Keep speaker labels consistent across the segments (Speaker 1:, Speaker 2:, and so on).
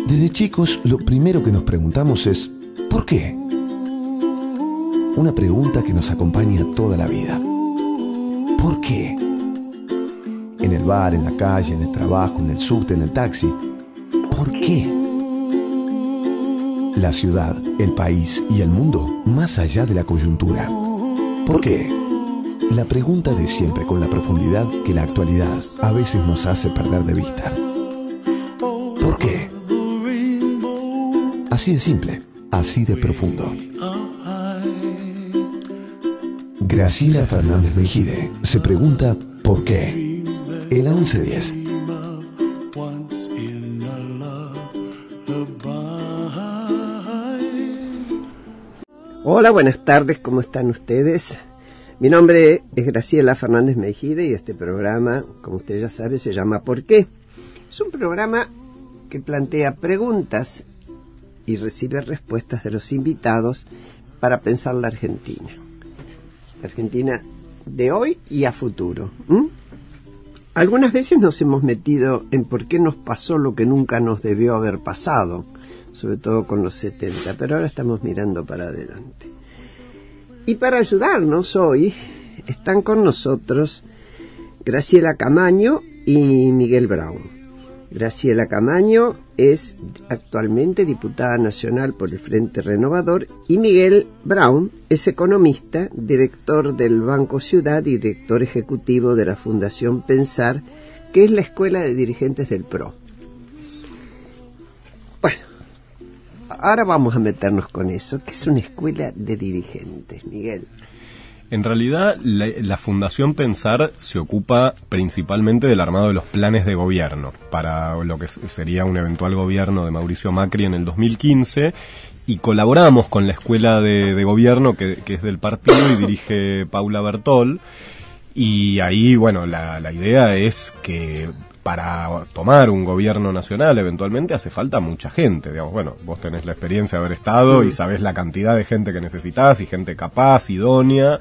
Speaker 1: Desde chicos, lo primero que nos preguntamos es ¿por qué? Una pregunta que nos acompaña toda la vida. ¿Por qué? En el bar, en la calle, en el trabajo, en el subte, en el taxi. ¿Por qué? La ciudad, el país y el mundo, más allá de la coyuntura. ¿Por qué? La pregunta de siempre con la profundidad que la actualidad a veces nos hace perder de vista. ¿Por qué? Así de simple, así de profundo. Graciela Fernández Mejide se pregunta ¿por qué? El 1110.
Speaker 2: Hola, buenas tardes, ¿cómo están ustedes? Mi nombre es Graciela Fernández Mejide y este programa, como usted ya sabe, se llama ¿Por qué? Es un programa que plantea preguntas y recibe respuestas de los invitados para pensar la Argentina. La Argentina de hoy y a futuro. Algunas veces nos hemos metido en por qué nos pasó lo que nunca nos debió haber pasado, sobre todo con los 70, pero ahora estamos mirando para adelante. Y para ayudarnos hoy están con nosotros Graciela Camaño y Miguel Braun. Graciela Camaño es actualmente diputada nacional por el Frente Renovador y Miguel Braun es economista, director del Banco Ciudad y director ejecutivo de la Fundación Pensar, que es la escuela de dirigentes del PRO. Bueno, ahora vamos a meternos con eso. ¿Qué es una escuela de dirigentes, Miguel?
Speaker 3: En realidad, la Fundación Pensar se ocupa principalmente del armado de los planes de gobierno para lo que sería un eventual gobierno de Mauricio Macri en el 2015 y colaboramos con la escuela de gobierno que es del partido y dirige Paula Bertol y ahí, bueno, la idea es que para tomar un gobierno nacional eventualmente hace falta mucha gente, digamos, bueno, vos tenés la experiencia de haber estado y sabés la cantidad de gente que necesitás y gente capaz, idónea,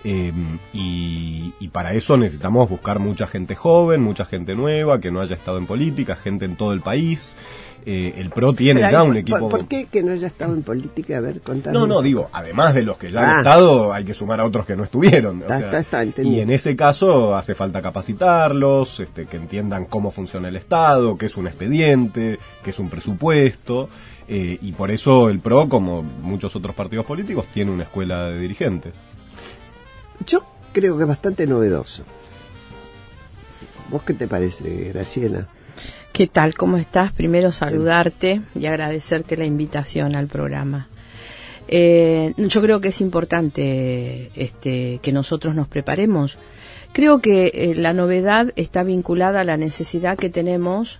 Speaker 3: y para eso necesitamos buscar mucha gente joven, mucha gente nueva, que no haya estado en política, gente en todo el país. El PRO tiene ya un equipo...
Speaker 2: ¿Por qué que no haya estado en política? A ver, contame.
Speaker 3: No, digo, además de los que ya han estado, hay que sumar a otros que no estuvieron.
Speaker 2: Está
Speaker 3: y en ese caso hace falta capacitarlos, que entiendan cómo funciona el Estado, qué es un expediente, qué es un presupuesto, y por eso el PRO, como muchos otros partidos políticos, tiene una escuela de dirigentes.
Speaker 2: Yo creo que es bastante novedoso. ¿Vos qué te parece, Graciela?
Speaker 4: ¿Qué tal? ¿Cómo estás? Primero saludarte y agradecerte la invitación al programa. Yo creo que es importante que nosotros nos preparemos. Creo que la novedad está vinculada a la necesidad que tenemos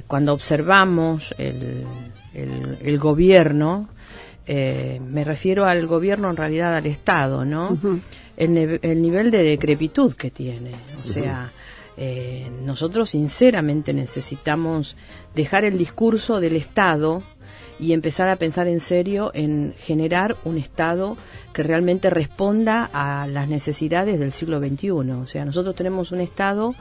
Speaker 4: cuando observamos el gobierno. Me refiero al gobierno, en realidad al Estado, ¿no? Uh-huh. El nivel de decrepitud que tiene, o sea... nosotros sinceramente necesitamos dejar el discurso del Estado y empezar a pensar en serio en generar un Estado que realmente responda a las necesidades del siglo XXI. O sea, nosotros tenemos un Estado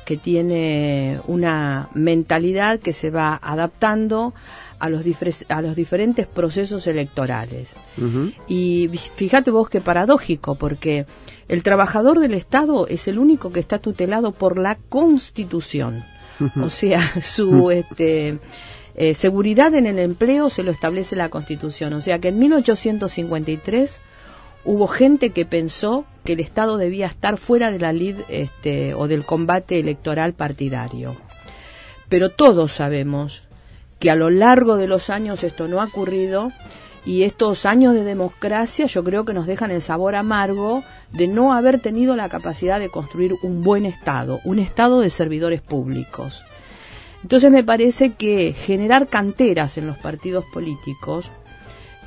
Speaker 4: que tiene una mentalidad que se va adaptando a los diferentes procesos electorales. Uh-huh. Y fíjate vos qué paradójico, porque el trabajador del Estado es el único que está tutelado por la Constitución. Uh-huh. O sea, su seguridad en el empleo se lo establece la Constitución. O sea que en 1853 hubo gente que pensó que el Estado debía estar fuera de la lid o del combate electoral partidario. Pero todos sabemos que a lo largo de los años esto no ha ocurrido, y estos años de democracia yo creo que nos dejan el sabor amargo de no haber tenido la capacidad de construir un buen Estado, un Estado de servidores públicos. Entonces me parece que generar canteras en los partidos políticos,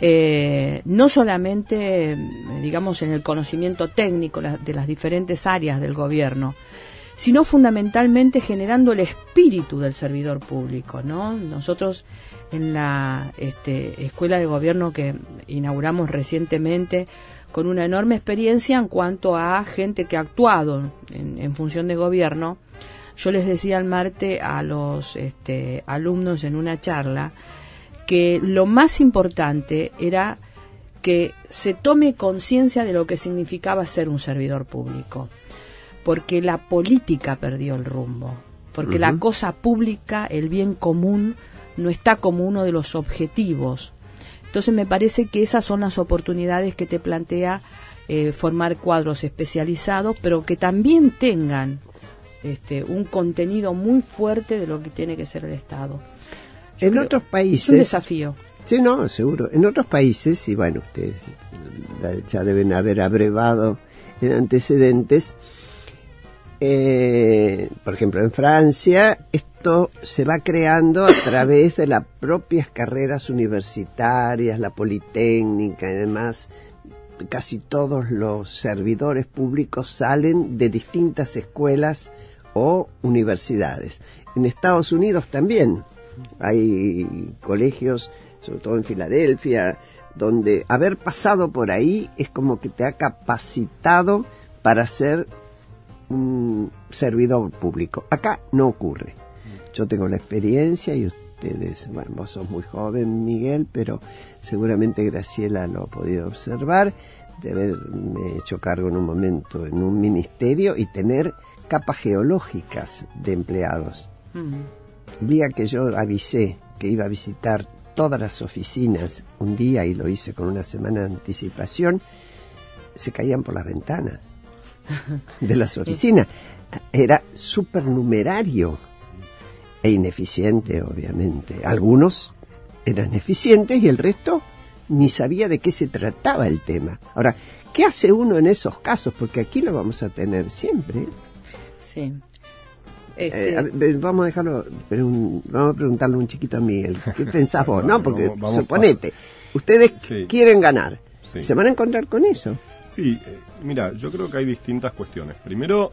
Speaker 4: no solamente, digamos, en el conocimiento técnico de las diferentes áreas del gobierno, sino fundamentalmente generando el espíritu del servidor público, ¿no? Nosotros en la escuela de gobierno que inauguramos recientemente, con una enorme experiencia en cuanto a gente que ha actuado en función de gobierno, Yo les decía el martes a los alumnos en una charla que lo más importante era que se tome conciencia de lo que significaba ser un servidor público, porque la política perdió el rumbo, porque la cosa pública, el bien común, no está como uno de los objetivos. Entonces me parece que esas son las oportunidades que te plantea formar cuadros especializados, pero que también tengan un contenido muy fuerte de lo que tiene que ser el Estado.
Speaker 2: En otros países...
Speaker 4: Es un desafío.
Speaker 2: Sí, no, seguro. En otros países, y bueno, ustedes ya deben haber abrevado en antecedentes, por ejemplo, en Francia, esto se va creando a través de las propias carreras universitarias, la Politécnica y demás. Casi todos los servidores públicos salen de distintas escuelas o universidades. En Estados Unidos también hay colegios, sobre todo en Filadelfia, donde haber pasado por ahí es como que te ha capacitado para ser un servidor público. Acá no ocurre. Yo tengo la experiencia y ustedes, bueno, vos sos muy joven, Miguel, pero seguramente Graciela lo ha podido observar, de haberme hecho cargo en un momento en un ministerio y tener capas geológicas de empleados. El día que yo avisé que iba a visitar todas las oficinas un día, y lo hice con una semana de anticipación, se caían por las ventanas de las oficinas. Era supernumerario e ineficiente, obviamente. Algunos eran eficientes y el resto ni sabía de qué se trataba el tema. Ahora, ¿qué hace uno en esos casos? Porque aquí lo vamos a tener siempre.
Speaker 4: Sí.
Speaker 2: Vamos a dejarlo, vamos a preguntarle un chiquito a Miguel. ¿Qué pensás vos? No, porque suponete, ustedes quieren ganar.
Speaker 3: Sí.
Speaker 2: ¿Se van a encontrar con eso?
Speaker 3: Sí, mira, yo creo que hay distintas cuestiones. Primero,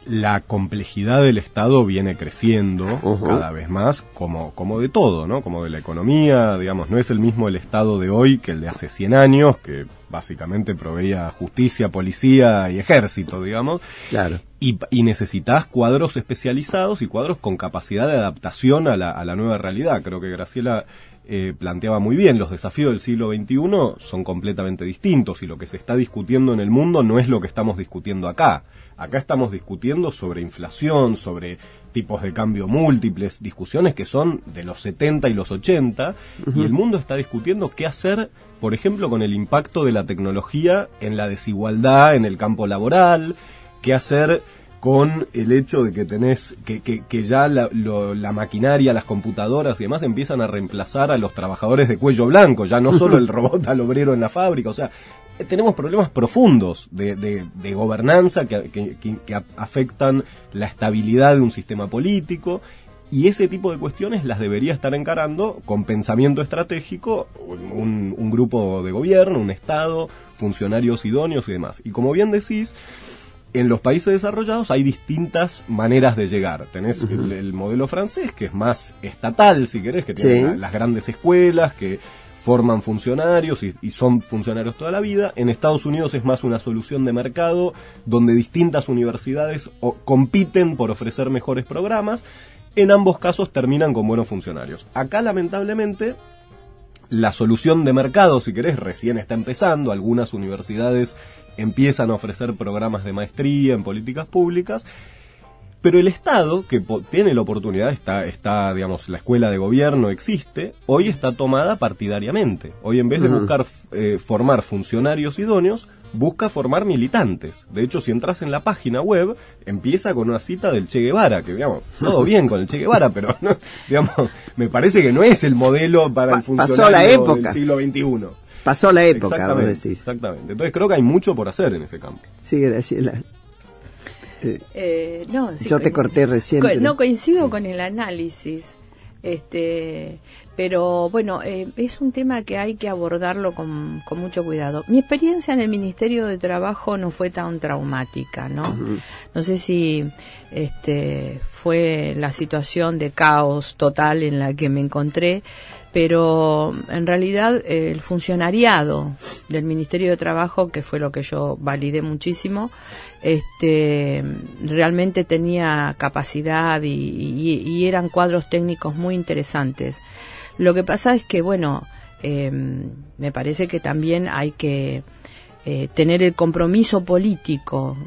Speaker 3: la complejidad del Estado viene creciendo cada vez más, como de todo, ¿no? Como de la economía, digamos, no es el mismo el Estado de hoy que el de hace 100 años, que básicamente proveía justicia, policía y ejército, digamos.
Speaker 2: Claro.
Speaker 3: Y necesitas cuadros especializados y cuadros con capacidad de adaptación a la nueva realidad. Creo que Graciela planteaba muy bien, los desafíos del siglo XXI son completamente distintos y lo que se está discutiendo en el mundo no es lo que estamos discutiendo acá. Acá estamos discutiendo sobre inflación, sobre tipos de cambio múltiples, discusiones que son de los 70 y los 80, y el mundo está discutiendo qué hacer, por ejemplo, con el impacto de la tecnología en la desigualdad en el campo laboral, qué hacer con el hecho de que tenés que ya la maquinaria, las computadoras y demás empiezan a reemplazar a los trabajadores de cuello blanco, ya no solo el robot al obrero en la fábrica. O sea, tenemos problemas profundos de gobernanza que afectan la estabilidad de un sistema político, y ese tipo de cuestiones las debería estar encarando con pensamiento estratégico un grupo de gobierno, un Estado, funcionarios idóneos y demás. Y como bien decís, en los países desarrollados hay distintas maneras de llegar. Tenés el modelo francés, que es más estatal, si querés, que tiene las grandes escuelas, que forman funcionarios y son funcionarios toda la vida. En Estados Unidos es más una solución de mercado, donde distintas universidades compiten por ofrecer mejores programas. En ambos casos terminan con buenos funcionarios. Acá, lamentablemente, la solución de mercado, si querés, recién está empezando. Algunas universidades empiezan a ofrecer programas de maestría en políticas públicas, pero el Estado, que tiene la oportunidad, está, digamos, la escuela de gobierno existe, hoy está tomada partidariamente. Hoy, en vez de buscar formar funcionarios idóneos, busca formar militantes. De hecho, si entras en la página web, empieza con una cita del Che Guevara, que, digamos, todo bien con el Che Guevara, pero, no, digamos, me parece que no es el modelo para el funcionario del siglo XXI.
Speaker 2: Pasó la época, vos decís.
Speaker 3: Exactamente. Entonces creo que hay mucho por hacer en ese campo.
Speaker 2: Sí, Graciela.
Speaker 4: No, sí,
Speaker 2: yo te corté recién.
Speaker 4: No coincido con el análisis, pero bueno, es un tema que hay que abordarlo con mucho cuidado. Mi experiencia en el Ministerio de Trabajo no fue tan traumática, ¿no? No sé si fue la situación de caos total en la que me encontré, pero en realidad el funcionariado del Ministerio de Trabajo, que fue lo que yo validé muchísimo, realmente tenía capacidad y eran cuadros técnicos muy interesantes. Lo que pasa es que, bueno, me parece que también hay que tener el compromiso político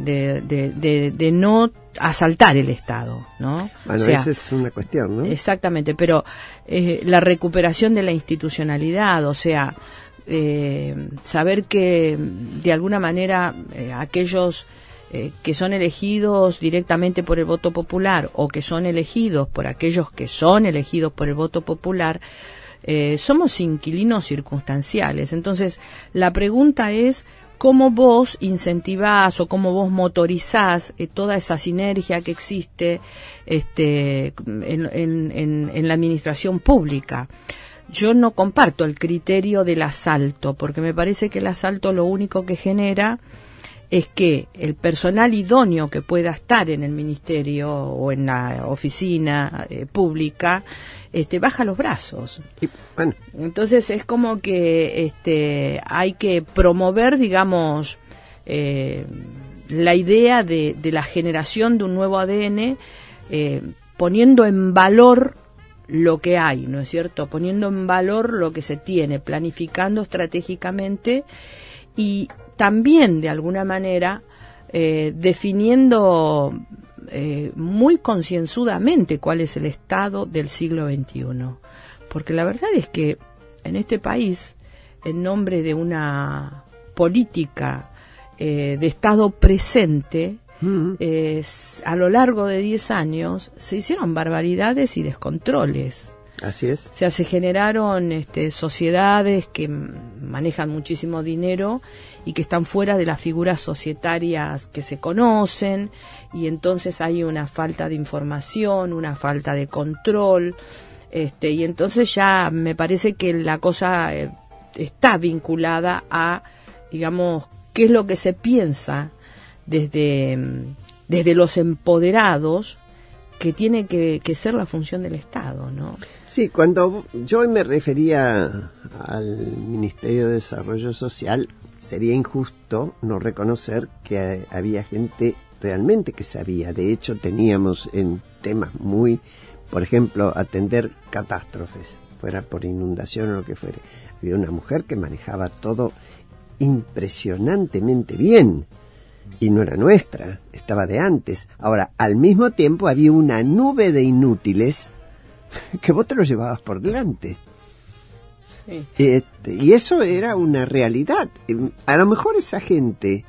Speaker 4: de no asaltar el Estado, ¿no?
Speaker 2: Bueno,
Speaker 4: o sea,
Speaker 2: esa es una cuestión, ¿no?
Speaker 4: Exactamente, pero la recuperación de la institucionalidad, o sea, saber que de alguna manera aquellos que son elegidos directamente por el voto popular o que son elegidos por aquellos que son elegidos por el voto popular, somos inquilinos circunstanciales. Entonces, la pregunta es cómo vos incentivás o cómo vos motorizás toda esa sinergia que existe en la administración pública. Yo no comparto el criterio del asalto, porque me parece que el asalto lo único que genera es que el personal idóneo que pueda estar en el ministerio o en la oficina pública baja los brazos.
Speaker 2: Y, bueno.
Speaker 4: Entonces es como que hay que promover, digamos, la idea de la generación de un nuevo ADN, poniendo en valor lo que hay, ¿no es cierto? Poniendo en valor lo que se tiene, planificando estratégicamente y también, de alguna manera, definiendo muy concienzudamente cuál es el estado del siglo XXI. Porque la verdad es que en este país, en nombre de una política de Estado presente, a lo largo de 10 años se hicieron barbaridades y descontroles.
Speaker 2: Así es.
Speaker 4: O sea, se generaron sociedades que manejan muchísimo dinero y que están fuera de las figuras societarias que se conocen, y entonces hay una falta de información, una falta de control, y entonces ya me parece que la cosa está vinculada a, digamos, qué es lo que se piensa desde los empoderados, que tiene que ser la función del Estado, ¿no?
Speaker 2: Sí, cuando yo me refería al Ministerio de Desarrollo Social, sería injusto no reconocer que había gente realmente que sabía. De hecho, teníamos en temas muy, por ejemplo, atender catástrofes, fuera por inundación o lo que fuere. Había una mujer que manejaba todo impresionantemente bien. Y no era nuestra, estaba de antes. Ahora, al mismo tiempo había una nube de inútiles que vos te lo llevabas por delante.
Speaker 4: Sí.
Speaker 2: Y eso era una realidad. A lo mejor esa gente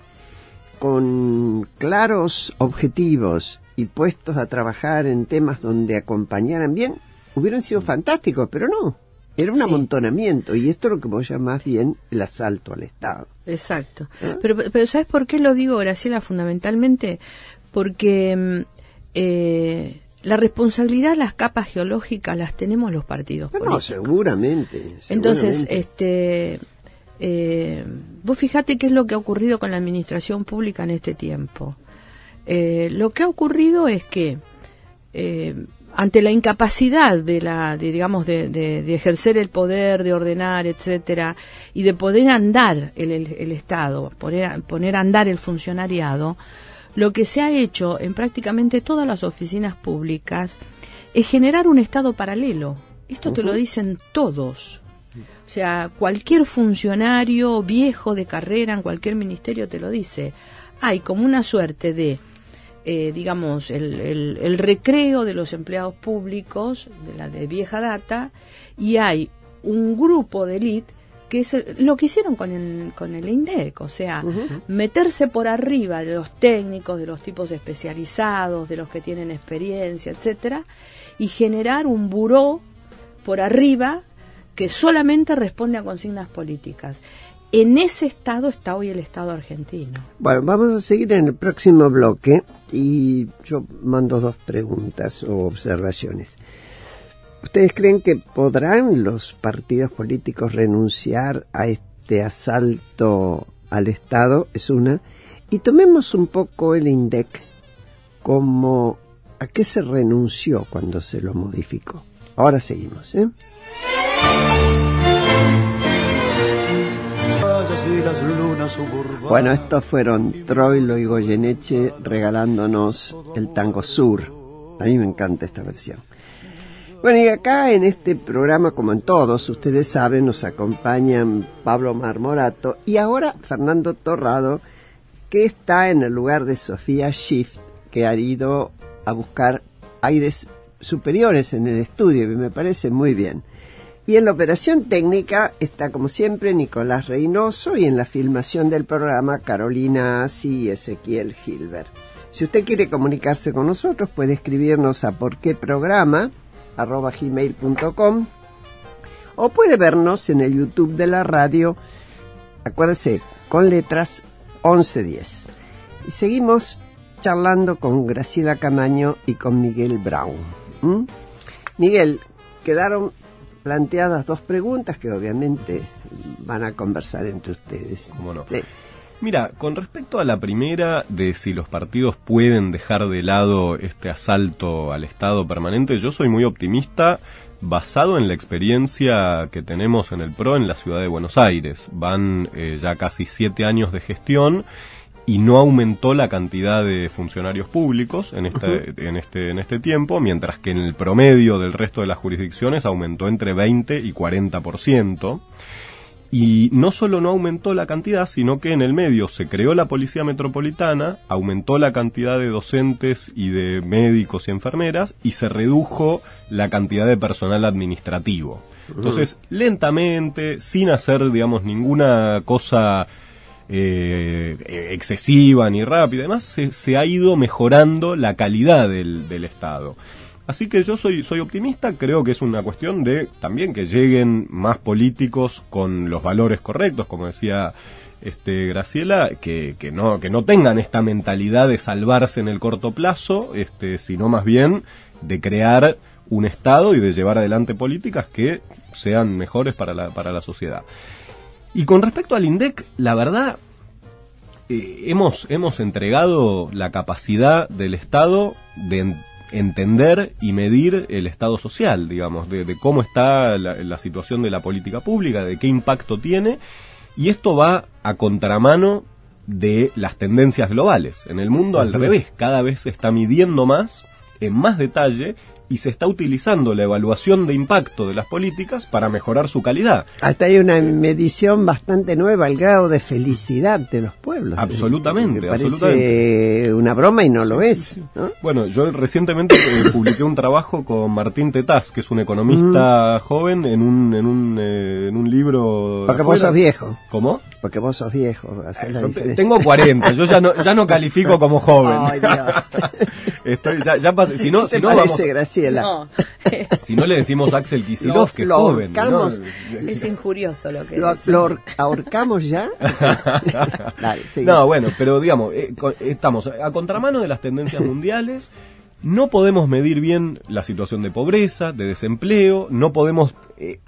Speaker 2: con claros objetivos y puestos a trabajar en temas donde acompañaran bien, hubieran sido fantásticos, pero no. Era un amontonamiento, y esto es lo que vos llamás bien el asalto al Estado.
Speaker 4: Exacto. Pero ¿sabes por qué lo digo, Graciela? Fundamentalmente porque la responsabilidad, las capas geológicas las tenemos los partidos políticos.
Speaker 2: No, seguramente.
Speaker 4: Entonces, vos fíjate qué es lo que ha ocurrido con la administración pública en este tiempo. Lo que ha ocurrido es que ante la incapacidad de ejercer el poder, de ordenar, etcétera, y de poder andar el Estado, poner a andar el funcionariado, lo que se ha hecho en prácticamente todas las oficinas públicas es generar un Estado paralelo. Esto te lo dicen todos. O sea, cualquier funcionario viejo de carrera en cualquier ministerio te lo dice. Hay como una suerte de digamos, el recreo de los empleados públicos, de vieja data, y hay un grupo de élite que es lo que hicieron con el INDEC, o sea, meterse por arriba de los técnicos, de los tipos especializados, de los que tienen experiencia, etcétera, y generar un buró por arriba que solamente responde a consignas políticas. En ese estado está hoy el Estado argentino.
Speaker 2: Bueno, vamos a seguir en el próximo bloque y yo mando 2 preguntas o observaciones. ¿Ustedes creen que podrán los partidos políticos renunciar a este asalto al Estado? Es una. Y tomemos un poco el INDEC como a qué se renunció cuando se lo modificó. Ahora seguimos, ¿eh? Bueno, estos fueron Troilo y Goyeneche regalándonos el tango Sur. A mí me encanta esta versión. Bueno, y acá en este programa, como en todos, ustedes saben, nos acompañan Pablo Marmorato y ahora Fernando Torrado, que está en el lugar de Sofía Schiff, que ha ido a buscar aires superiores en el estudio, y me parece muy bien. Y en la operación técnica está, como siempre, Nicolás Reynoso, y en la filmación del programa Carolina Asi y Ezequiel Gilbert. Si usted quiere comunicarse con nosotros, puede escribirnos a porqueprograma@gmail.com o puede vernos en el YouTube de la radio, acuérdese, con letras 1110. Y seguimos charlando con Graciela Camaño y con Miguel Brown. Miguel, quedaron planteadas dos preguntas que obviamente van a conversar entre ustedes.
Speaker 3: ¿Cómo no?
Speaker 2: Sí.
Speaker 3: Mira, con respecto a la primera de si los partidos pueden dejar de lado este asalto al Estado permanente, yo soy muy optimista basado en la experiencia que tenemos en el PRO en la ciudad de Buenos Aires. Van ya casi 7 años de gestión y no aumentó la cantidad de funcionarios públicos en este tiempo, mientras que en el promedio del resto de las jurisdicciones aumentó entre 20 y 40%. Y no solo no aumentó la cantidad, sino que en el medio se creó la Policía Metropolitana, aumentó la cantidad de docentes y de médicos y enfermeras, y se redujo la cantidad de personal administrativo. Entonces, lentamente, sin hacer, digamos, ninguna cosa excesiva ni rápida, además se ha ido mejorando la calidad del Estado. Así que yo soy optimista, creo que es una cuestión de también que lleguen más políticos con los valores correctos, como decía Graciela, que no tengan esta mentalidad de salvarse en el corto plazo, sino más bien de crear un Estado y de llevar adelante políticas que sean mejores para la sociedad. Y con respecto al INDEC, la verdad, hemos entregado la capacidad del Estado de entender y medir el estado social, digamos, de cómo está la situación de la política pública, de qué impacto tiene, y esto va a contramano de las tendencias globales. En el mundo, al revés, cada vez se está midiendo más, en más detalle, y se está utilizando la evaluación de impacto de las políticas para mejorar su calidad.
Speaker 2: Hasta hay una medición bastante nueva, el grado de felicidad de los pueblos.
Speaker 3: Absolutamente,
Speaker 2: me parece
Speaker 3: absolutamente.
Speaker 2: Una broma y no lo es.
Speaker 3: Sí.
Speaker 2: ¿No?
Speaker 3: Bueno, yo recientemente publiqué un trabajo con Martín Tetaz, que es un economista joven, en un libro...
Speaker 2: Porque vos sos viejo.
Speaker 3: ¿Cómo?
Speaker 2: Porque vos sos viejo.
Speaker 3: Tengo 40, yo ya no califico como joven.
Speaker 2: Ay, Dios.
Speaker 3: Ya pasé, si no vamos...
Speaker 2: Graciela?
Speaker 4: No.
Speaker 3: Si no le decimos a Axel Kicillof, que es joven. ¿No?
Speaker 4: Es injurioso lo que
Speaker 2: ¿Lo ahorcamos ya? Dale,
Speaker 3: no, bueno, pero digamos, estamos a contramano de las tendencias mundiales. No podemos medir bien la situación de pobreza, de desempleo, no podemos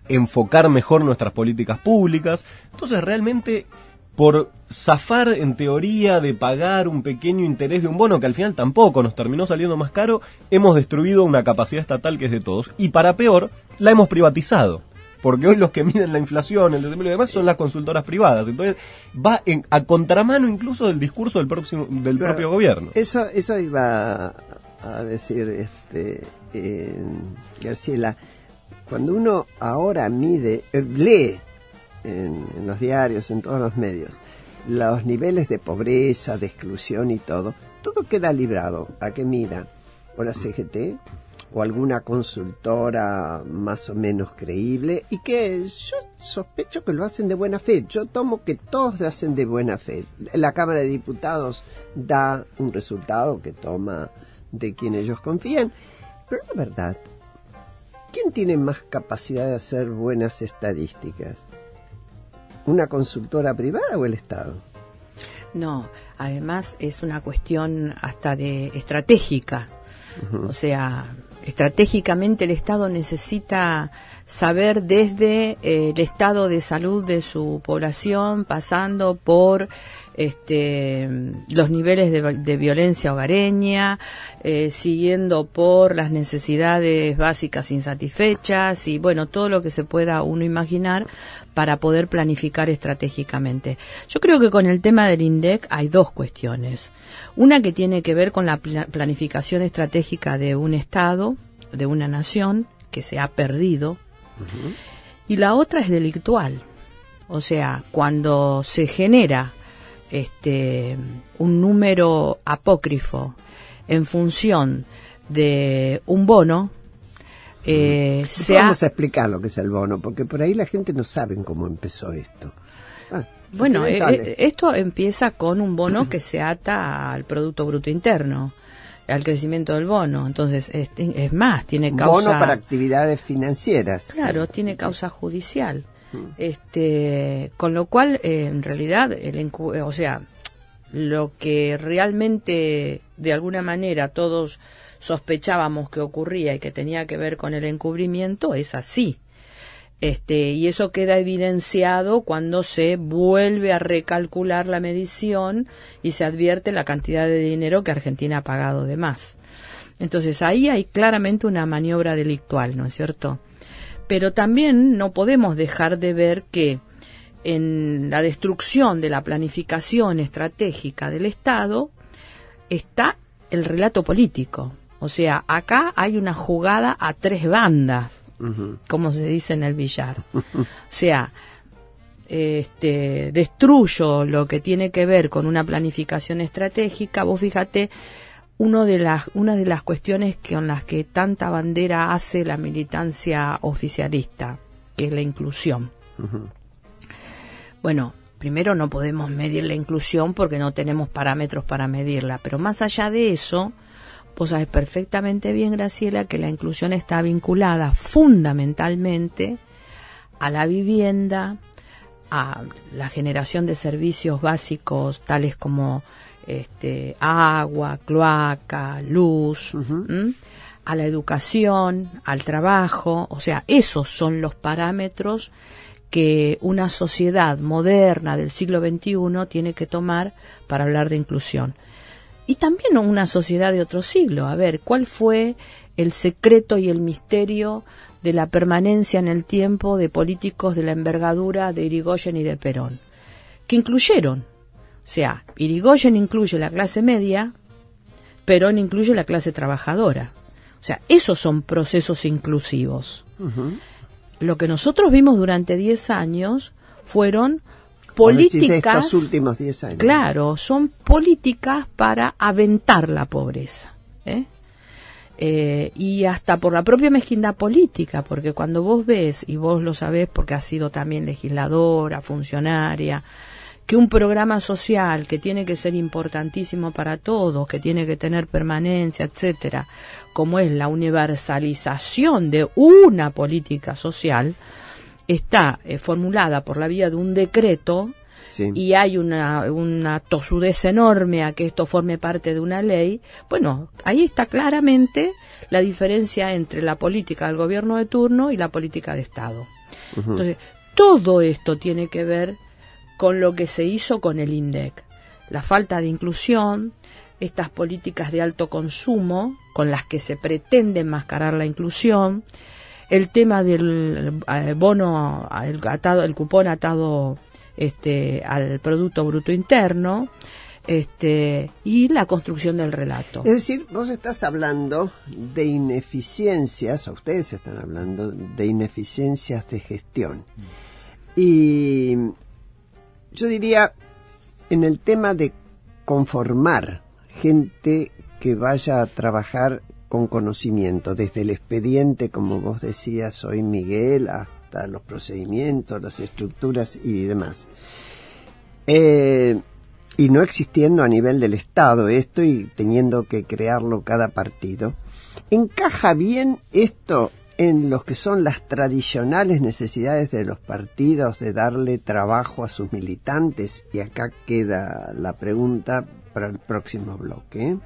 Speaker 3: enfocar mejor nuestras políticas públicas. Entonces, realmente, por zafar en teoría de pagar un pequeño interés de un bono que al final tampoco nos terminó saliendo más caro, hemos destruido una capacidad estatal que es de todos, y para peor, la hemos privatizado. Porque hoy los que miden la inflación, el desempleo y demás son las consultoras privadas. Entonces va a contramano incluso del discurso del propio gobierno.
Speaker 2: Eso iba a decir Graciela. Cuando uno ahora lee en los diarios, en todos los medios, los niveles de pobreza, de exclusión y todo queda librado a que mida o la CGT o alguna consultora más o menos creíble, y que yo sospecho que lo hacen de buena fe. Yo tomo que todos lo hacen de buena fe. La Cámara de Diputados da un resultado que toma de quien ellos confían, pero la verdad, ¿quién tiene más capacidad de hacer buenas estadísticas? ¿Una consultora privada o el Estado?
Speaker 4: No, además es una cuestión hasta de estratégica. O sea, estratégicamente el Estado necesita saber desde el estado de salud de su población, pasando por los niveles de violencia hogareña, siguiendo por las necesidades básicas insatisfechas y bueno, todo lo que se pueda uno imaginar para poder planificar estratégicamente. Yo creo que con el tema del INDEC hay dos cuestiones. Una que tiene que ver con la planificación estratégica de un Estado, de una nación, que se ha perdido, y la otra es delictual. O sea, cuando se genera un número apócrifo en función de un bono,
Speaker 2: vamos a explicar lo que es el bono, porque por ahí la gente no sabe cómo empezó esto.
Speaker 4: Bueno, esto empieza con un bono que se ata al Producto Bruto Interno, al crecimiento del bono. Entonces, es más, tiene causa...
Speaker 2: Bono para actividades financieras.
Speaker 4: Claro, sí. Tiene causa judicial. Con lo cual, en realidad, o sea, lo que realmente, de alguna manera, todos sospechábamos que ocurría y que tenía que ver con el encubrimiento, es así. Y eso queda evidenciado cuando se vuelve a recalcular la medición y se advierte la cantidad de dinero que Argentina ha pagado de más. Entonces ahí hay claramente una maniobra delictual, ¿no es cierto? Pero también no podemos dejar de ver que en la destrucción de la planificación estratégica del Estado está el relato político. O sea, acá hay una jugada a tres bandas, como se dice en el billar. O sea, destruyo lo que tiene que ver con una planificación estratégica. Vos fíjate, una de las cuestiones con las que tanta bandera hace la militancia oficialista, que es la inclusión. Bueno, primero no podemos medir la inclusión porque no tenemos parámetros para medirla, pero más allá de eso, vos sabés perfectamente bien, Graciela, que la inclusión está vinculada fundamentalmente a la vivienda, a la generación de servicios básicos tales como agua, cloaca, luz, a la educación, al trabajo. O sea, esos son los parámetros que una sociedad moderna del siglo XXI tiene que tomar para hablar de inclusión. Y también una sociedad de otro siglo. A ver, ¿cuál fue el secreto y el misterio de la permanencia en el tiempo de políticos de la envergadura de Irigoyen y de Perón? Que incluyeron. O sea, Irigoyen incluye la clase media, Perón incluye la clase trabajadora. O sea, esos son procesos inclusivos. Lo que nosotros vimos durante 10 años fueron políticas...
Speaker 2: estos últimos 10 años.
Speaker 4: Claro, son políticas para aventar la pobreza. Y hasta por la propia mezquindad política, porque cuando vos ves, y vos lo sabés porque has sido también legisladora, funcionaria, que un programa social que tiene que ser importantísimo para todos, que tiene que tener permanencia, etcétera, como es la universalización de una política social, está formulada por la vía de un decreto, sí, y hay una tosudez enorme a que esto forme parte de una ley. Bueno, ahí está claramente la diferencia entre la política del gobierno de turno y la política de Estado. Entonces, todo esto tiene que ver con lo que se hizo con el INDEC, la falta de inclusión, estas políticas de alto consumo con las que se pretende enmascarar la inclusión, el tema del bono, el cupón atado al Producto Bruto Interno, y la construcción del relato.
Speaker 2: Es decir, vos estás hablando de ineficiencias, o ustedes están hablando de ineficiencias de gestión. Y yo diría, en el tema de conformar gente que vaya a trabajar con conocimiento, desde el expediente, como vos decías hoy, Miguel, hasta los procedimientos, las estructuras y demás. Y no existiendo a nivel del Estado esto y teniendo que crearlo cada partido, ¿encaja bien esto en lo que son las tradicionales necesidades de los partidos de darle trabajo a sus militantes? Y acá queda la pregunta para el próximo bloque.